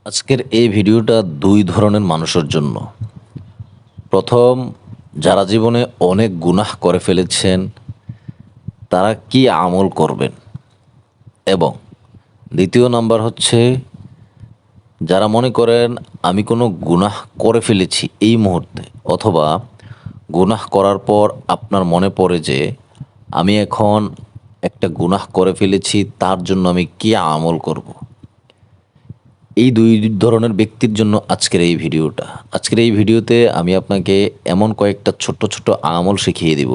আজকের এই ভিডিওটা দুই ধরনের মানুষের জন্য। প্রথম, যারা জীবনে অনেক গুনাহ করে ফেলেছেন তারা কি আমল করবেন, এবং দ্বিতীয় নাম্বার হচ্ছে যারা মনে করেন আমি কোনো গুনাহ করে ফেলেছি এই মুহূর্তে, অথবা গুনাহ করার পর আপনার মনে পড়ে যে আমি এখন একটা গুনাহ করে ফেলেছি, তার জন্য আমি কি আমল করব। এই দুই ধরনের ব্যক্তির জন্য আজকের এই ভিডিওটা। আজকের এই ভিডিওতে আমি আপনাকে এমন কয়েকটা ছোট্ট ছোট্ট আমল শিখিয়ে দিব,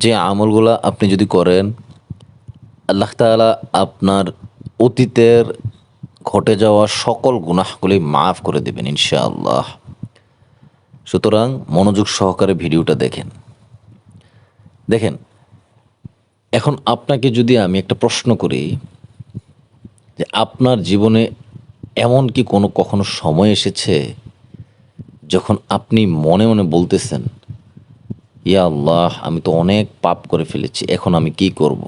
যে আমলগুলা আপনি যদি করেন আল্লাহ তাআলা আপনার অতীতের ঘটে যাওয়া সকল গুনাহগুলি মাফ করে দেবেন ইনশাআল্লাহ। সুতরাং মনোযোগ সহকারে ভিডিওটা দেখেন। দেখেন, এখন আপনাকে যদি আমি একটা প্রশ্ন করি যে আপনার জীবনে এমন কি কখনো সময় এসেছে যখন আপনি মনে মনে বলতেছেন, ইয়া আল্লাহ, আমি তো অনেক পাপ করে ফেলেছি, এখন আমি কি করব।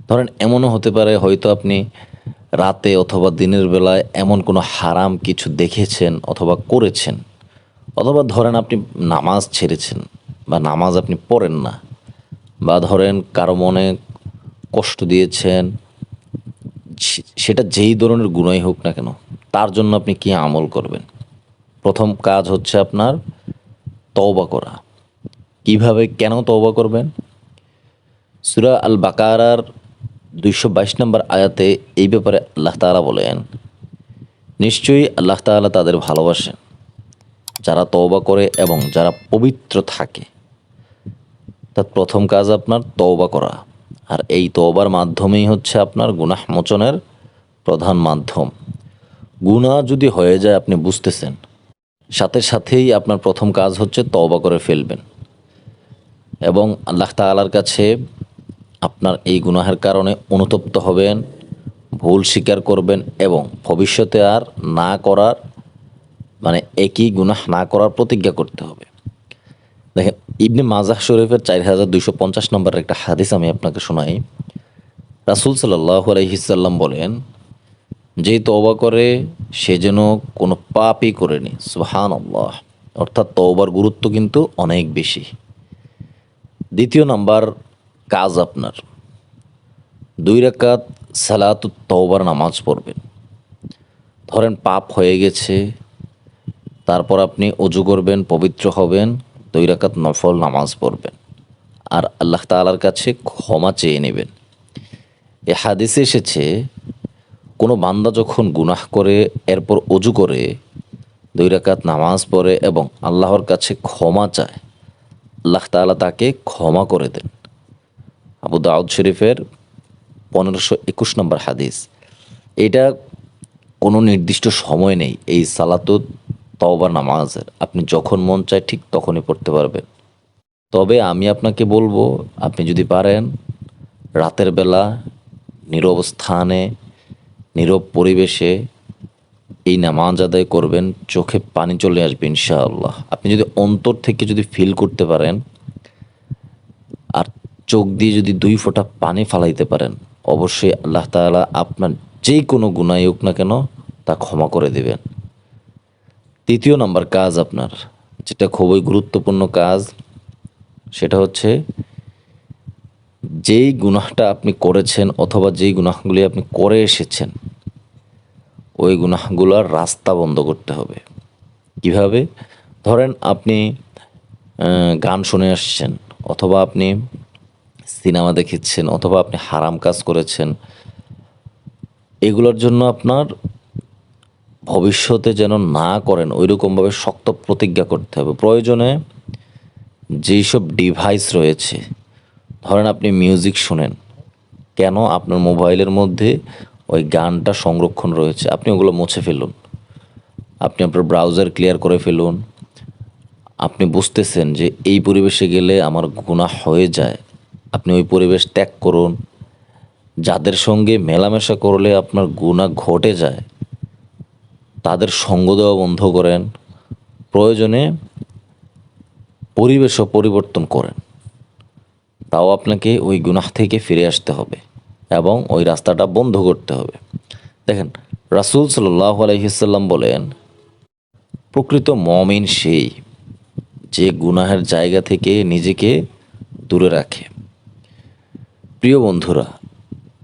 ধরেন এমনও হতে পারে হয়তো আপনি রাতে অথবা দিনের বেলায় এমন কোনো হারাম কিছু দেখেছেন অথবা করেছেন, অথবা ধরেন আপনি নামাজ ছেড়েছেন বা নামাজ আপনি পড়েন না, বা ধরেন কারো মনে কষ্ট দিয়েছেন, সেটা যেই ধরনের গুনাহই হোক না কেন, তার জন্য আপনি কি আমল করবেন। প্রথম কাজ হচ্ছে আপনার তওবা করা। কিভাবে, কেন তওবা করবেন? সূরা আল বাকারার 222 নম্বর আয়াতে এই ব্যাপারে আল্লাহ তাআলা বলেন, নিশ্চয়ই আল্লাহ তাআলা তাদের ভালোবাসেন যারা তওবা করে এবং যারা পবিত্র থাকে। তার প্রথম কাজ আপনার তওবা করা, আর এই তওবার মাধ্যমেই হচ্ছে আপনার গুনাহ মোচনের প্রধান মাধ্যম। গুনাহ যদি হয়ে যায় আপনি বুঝতেছেন, সাথে সাথেই আপনার প্রথম কাজ হচ্ছে তওবা করে ফেলবেন, এবং আল্লাহ তাআলার কাছে আপনার এই গুনাহের কারণে অনুতপ্ত হবেন, ভুল স্বীকার করবেন, এবং ভবিষ্যতে আর না করার, মানে একই গুনাহ না করার প্রতিজ্ঞা করতে হবে। দেখেন, ইবনে মাজাহ শরীফের 4250 নম্বরের একটা হাদিস আমি আপনাকে শোনাই। রাসূল সাল্লাল্লাহু আলাইহি সাল্লাম বলেন, যে তওবা করে সে যেন কোনো পাপই করেনি। সুবহানাল্লাহ। অর্থাৎ তওবার গুরুত্ব কিন্তু অনেক বেশি। দ্বিতীয় নাম্বার কাজ আপনার 2 রাকাত সালাতুত তওবার নামাজ পড়বেন। ধরেন পাপ হয়ে গেছে, তারপর আপনি অজু করবেন, পবিত্র হবেন, 2 রাকাত নফল নামাজ পড়বেন, আর আল্লাহ তাআলার কাছে ক্ষমা চেয়ে নেবেন। এ হাদিসে এসেছে, কোনো বান্দা যখন গুনাহ করে এরপর অজু করে 2 রাকাত নামাজ পড়ে এবং আল্লাহর কাছে ক্ষমা চায়, আল্লাহ তাআলা তাকে ক্ষমা করে দেন। আবু দাউদ শরীফের 1521 নম্বর হাদিস। এটা কোনো নির্দিষ্ট সময় নেই এই সালাতুত তওবা নামাজের, আপনি যখন মন চায় ঠিক তখনই পড়তে পারবেন। তবে আমি আপনাকে বলবো, আপনি যদি পারেন রাতের বেলা নীরব স্থানে, নীরব পরিবেশে এই নামাজ আদায় করবেন, চোখে পানি চলে আসবে ইনশাআল্লাহ। আপনি যদি অন্তর থেকে যদি ফিল করতে পারেন আর চোখ দিয়ে যদি 2 ফোঁটা পানি ফালাইতে পারেন, অবশ্যই আল্লাহ তাআলা আপনার যেই কোনো গুনাহই হোক না কেন তা ক্ষমা করে দিবেন। তৃতীয় নাম্বার কাজ আপনার, যেটা খুবই গুরুত্বপূর্ণ কাজ, সেটা হচ্ছে যেই গুনাহটা আপনি করেছেন অথবা যেই গুনাহগুলি আপনি করে এসেছেন, ওই গুনাহগুলোর রাস্তা বন্ধ করতে হবে। কিভাবে? ধরেন আপনি গান শুনে আসছেন, অথবা আপনি সিনেমা দেখেছেন, অথবা আপনি হারাম কাজ করেছেন। এগুলোর জন্য আপনার ভবিষ্যতে যেন না করেন ওইরকমভাবে শক্ত প্রতিজ্ঞা করতে হবে। প্রয়োজনে যেই সব ডিভাইস রয়েছে, ধরেন আপনি মিউজিক শোনেন, কেন আপনার মোবাইলের মধ্যে ওই গানটা সংরক্ষণ রয়েছে, আপনি ওগুলো মুছে ফেলুন, আপনি আপনার ব্রাউজার ক্লিয়ার করে ফেলুন। আপনি বুঝতেছেন যে এই পরিবেশে গেলে আমার গুনাহ হয়ে যায়, আপনি ওই পরিবেশ ত্যাগ করুন। যাদের সঙ্গে মেলামেশা করলে আপনার গুনাহ ঘটে যায় তাদের সঙ্গ দেওয়া বন্ধ করেন। প্রয়োজনে পরিবেশও পরিবর্তন করেন, তাও আপনাকে ওই গুনাহ থেকে ফিরে আসতে হবে এবং ওই রাস্তাটা বন্ধ করতে হবে। দেখেন, রাসূল সাল্লাল্লাহু আলাইহি সাল্লাম বলেন, প্রকৃত মুমিন সেই যে গুনাহের জায়গা থেকে নিজেকে দূরে রাখে। প্রিয় বন্ধুরা,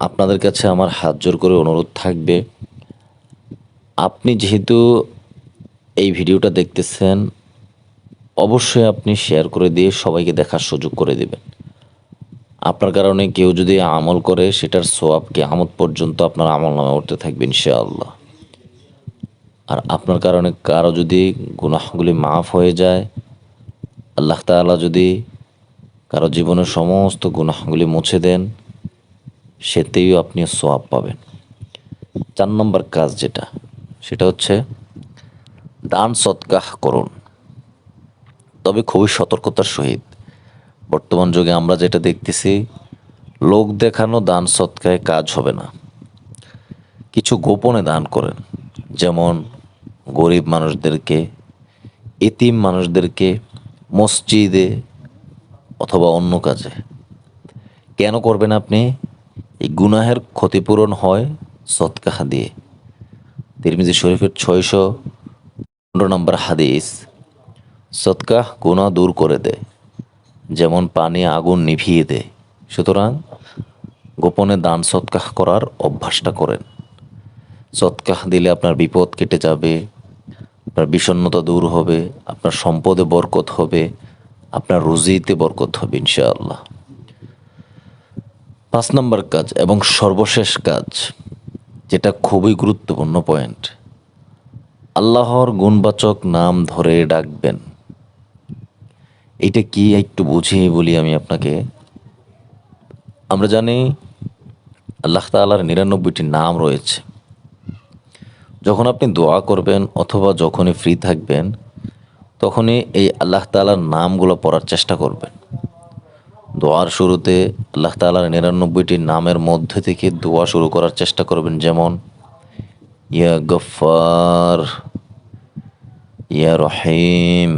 আপনাদের কাছে আমার হাত জোর করে অনুরোধ থাকবে, আপনি যেহেতু এই ভিডিওটা দেখতেছেন, অবশ্যই আপনি শেয়ার করে দিয়ে সবাইকে দেখার সুযোগ করে দিবেন। আপনার কারণে কেউ যদি আমল করে, সেটার সওয়াব কিয়ামত পর্যন্ত আপনার আমলনামায় উঠতে থাকবে ইনশাআল্লাহ। আর আপনার কারণে কারো যদি গুনাহগুলি মাফ হয়ে যায়, আল্লাহ তাআলা যদি কারো জীবনের সমস্ত গুনাহগুলি মুছে দেন, সেতেও আপনি সওয়াব পাবেন। ৪ নম্বর কাজ যেটা, সেটা হচ্ছে দান সদকাহ করুন, তবে খুবই সতর্কতার সহিত। বর্তমান যুগে আমরা যেটা দেখতেছি, লোক দেখানো দান সৎকায় কাজ হবে না। কিছু গোপনে দান করেন, যেমন গরিব মানুষদেরকে, এতিম মানুষদেরকে, মসজিদে অথবা অন্য কাজে। কেন করবেন আপনি? এই গুনাহের ক্ষতিপূরণ হয় সৎকাহ দিয়ে। তিরমিজি শরীফের 615 নম্বর হাদিস, সৎকাহ গুনাহ দূর করে দেয়, যেমন পানি আগুন নিভিয়ে দেয়। সুতরাং গোপনে দান সৎকাহ করার অভ্যাসটা করেন। সৎকাহ দিলে আপনার বিপদ কেটে যাবে, আপনার বিষণ্ণতা দূর হবে, আপনার সম্পদে বরকত হবে, আপনার রুজিতে বরকত হবে ইনশাআল্লাহ। ৫ নম্বর কাজ এবং সর্বশেষ কাজ, যেটা খুবই গুরুত্বপূর্ণ পয়েন্ট, আল্লাহর গুণবাচক নাম ধরে ডাকবেন। এইটা কি একটু বুঝিয়ে বলি আমি আপনাকে। আমরা জানি আল্লাহ তাআলার ৯৯টি নাম রয়েছে। যখন আপনি দোয়া করবেন অথবা যখনই ফ্রি থাকবেন, তখনই এই আল্লাহ তাআলার নামগুলো পড়ার চেষ্টা করবেন। দোয়ার শুরুতে আল্লাহ তাআলার ৯৯টি নামের মধ্যে থেকে দোয়া শুরু করার চেষ্টা করবেন, যেমন ইয়া গফফার, ইয়া রহিম,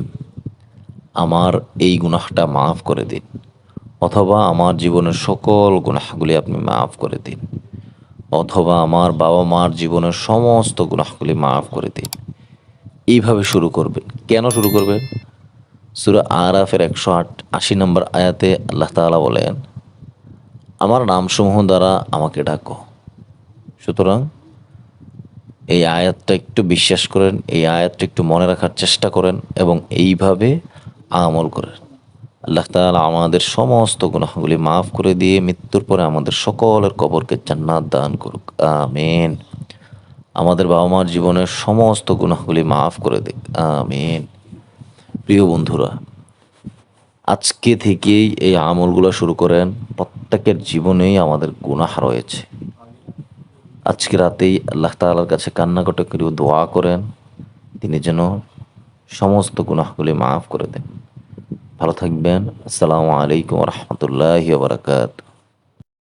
আমার এই গুনাহটা মাফ করে দিন, অথবা আমার জীবনের সকল গুনাহগুলি আপনি মাফ করে দিন, অথবা আমার বাবা মার জীবনের সমস্ত গুনাহগুলি মাফ করে দিন। এইভাবে শুরু করবেন। কেন শুরু করবেন? সূরা আরাফের ১৮০ নম্বর আয়াতে আল্লাহ তাআলা বলেন, আমার নামসমূহ দ্বারা আমাকে ডাকো। সুতরাং এই আয়াতটা একটু বিশ্বাস করেন, এই আয়াতটা একটু মনে রাখার চেষ্টা করেন এবং এইভাবে আমল করেন। আল্লাহ তাআলা আমাদের সমস্ত গুনাহগুলি মাফ করে দিয়ে মৃত্যুর পরে আমাদের সকলের কবরকে জান্নাত দান করুক, আমিন। আমাদের বাবা মার জীবনের সমস্ত গুনাহগুলি মাফ করে দিক, আমিন। প্রিয় বন্ধুরা, আজকে থেকেই এই আমলগুলো শুরু করেন। প্রত্যেকের জীবনেই আমাদের গুনাহ রয়েছে। আজকে রাতেই আল্লাহ তাআলার কাছে কান্নাকাটি করে দোয়া করেন, তিনি যেন সমস্ত গুনাহগুলি মাফ করে দেন। ভালো থাকবেন। আসসালামু আলাইকুম ওয়া রাহমাতুল্লাহি ওয়া বারাকাতুহু।